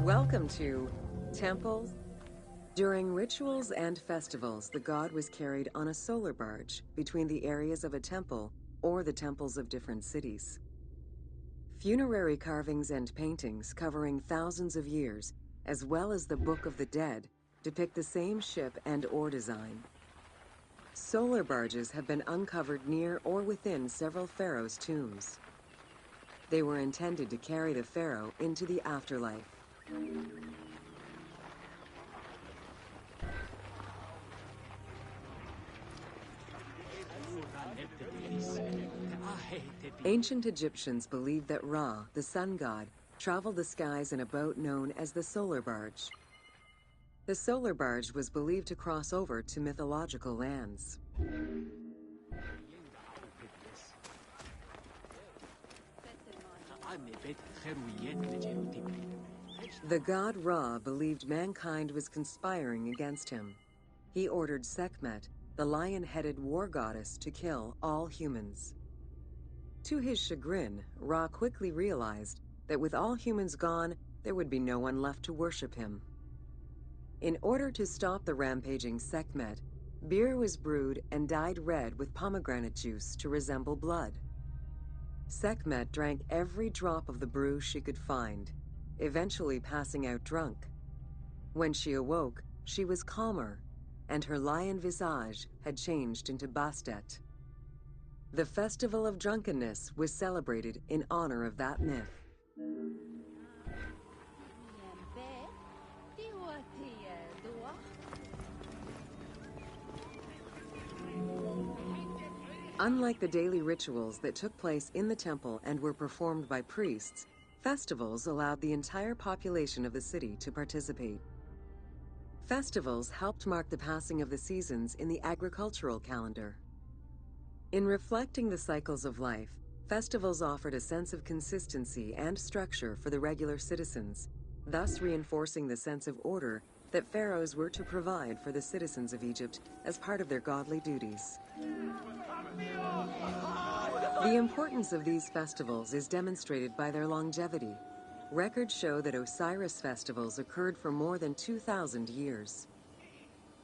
Welcome to Temple. During rituals and festivals, the god was carried on a solar barge between the areas of a temple or the temples of different cities. Funerary carvings and paintings covering thousands of years, as well as the Book of the Dead, depict the same ship and oar design. Solar barges have been uncovered near or within several pharaohs' tombs. They were intended to carry the pharaoh into the afterlife. Ancient Egyptians believed that Ra, the sun god, traveled the skies in a boat known as the solar barge. The solar barge was believed to cross over to mythological lands. The god Ra believed mankind was conspiring against him. He ordered Sekhmet, the lion-headed war goddess, to kill all humans. To his chagrin, Ra quickly realized that with all humans gone, there would be no one left to worship him. In order to stop the rampaging Sekhmet, beer was brewed and dyed red with pomegranate juice to resemble blood. Sekhmet drank every drop of the brew she could find, eventually passing out drunk. When she awoke, she was calmer, and her lion visage had changed into Bastet. The festival of drunkenness was celebrated in honor of that myth. Unlike the daily rituals that took place in the temple and were performed by priests, festivals allowed the entire population of the city to participate. Festivals helped mark the passing of the seasons in the agricultural calendar. In reflecting the cycles of life, festivals offered a sense of consistency and structure for the regular citizens, thus reinforcing the sense of order that pharaohs were to provide for the citizens of Egypt as part of their godly duties. The importance of these festivals is demonstrated by their longevity. Records show that Osiris festivals occurred for more than 2,000 years.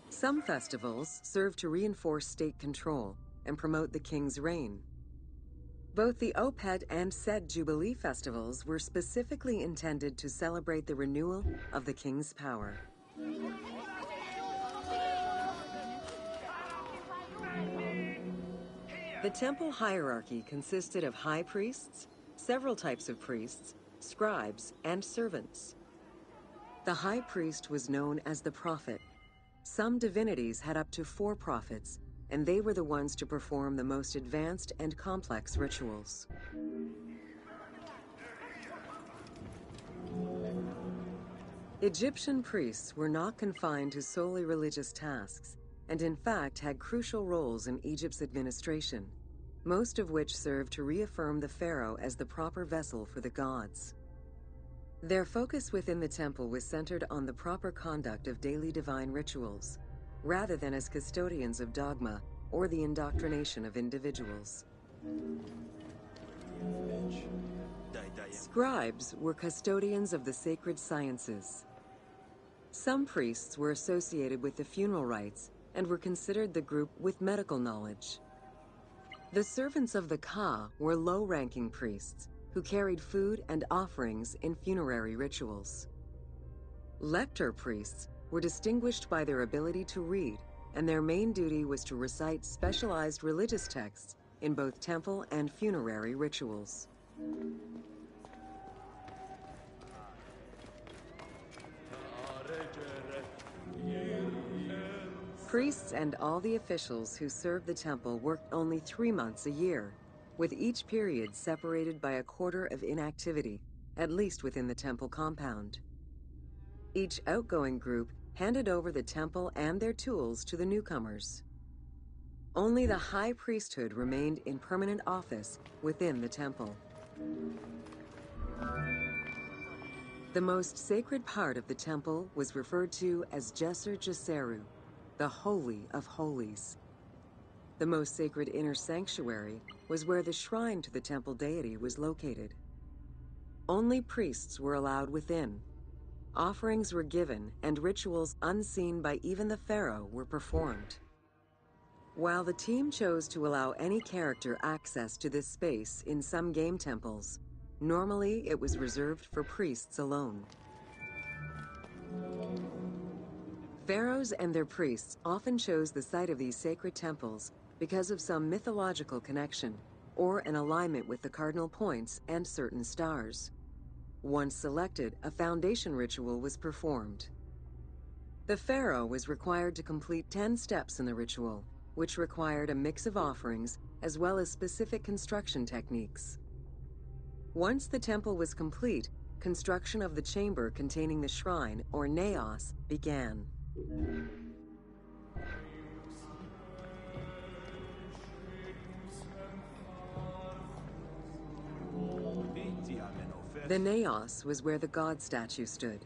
Some festivals serve to reinforce state control and promote the king's reign. Both the Opet and Set Jubilee festivals were specifically intended to celebrate the renewal of the king's power. The temple hierarchy consisted of high priests, several types of priests, scribes, and servants. The high priest was known as the prophet. Some divinities had up to 4 prophets, and they were the ones to perform the most advanced and complex rituals. Egyptian priests were not confined to solely religious tasks, and in fact had crucial roles in Egypt's administration, most of which served to reaffirm the pharaoh as the proper vessel for the gods. Their focus within the temple was centered on the proper conduct of daily divine rituals, rather than as custodians of dogma or the indoctrination of individuals. Scribes were custodians of the sacred sciences. Some priests were associated with the funeral rites and were considered the group with medical knowledge. The servants of the Ka were low-ranking priests who carried food and offerings in funerary rituals. Lector priests were distinguished by their ability to read, and their main duty was to recite specialized religious texts in both temple and funerary rituals. Priests and all the officials who served the temple worked only 3 months a year, with each period separated by a quarter of inactivity, at least within the temple compound. Each outgoing group handed over the temple and their tools to the newcomers. Only the high priesthood remained in permanent office within the temple. The most sacred part of the temple was referred to as Djeser Djeseru, the Holy of Holies. The most sacred inner sanctuary was where the shrine to the temple deity was located. Only priests were allowed within. Offerings were given and rituals unseen by even the pharaoh were performed. While the team chose to allow any character access to this space in some game temples, normally it was reserved for priests alone. Pharaohs and their priests often chose the site of these sacred temples because of some mythological connection or an alignment with the cardinal points and certain stars. Once selected, a foundation ritual was performed. The pharaoh was required to complete 10 steps in the ritual, which required a mix of offerings as well as specific construction techniques. Once the temple was complete, construction of the chamber containing the shrine, or naos, began. The naos was where the god statue stood.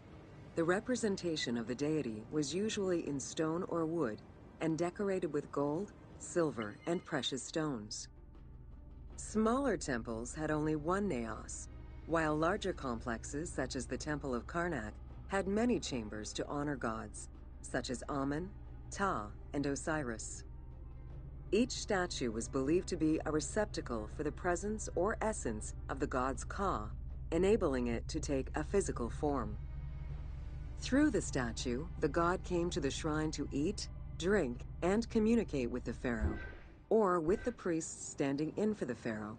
The representation of the deity was usually in stone or wood and decorated with gold, silver, and precious stones. Smaller temples had only one naos, while larger complexes, such as the Temple of Karnak, had many chambers to honor gods, such as Amun, Ptah, and Osiris. Each statue was believed to be a receptacle for the presence or essence of the god's Ka, enabling it to take a physical form. Through the statue, the god came to the shrine to eat, drink, and communicate with the pharaoh, or with the priests standing in for the pharaoh.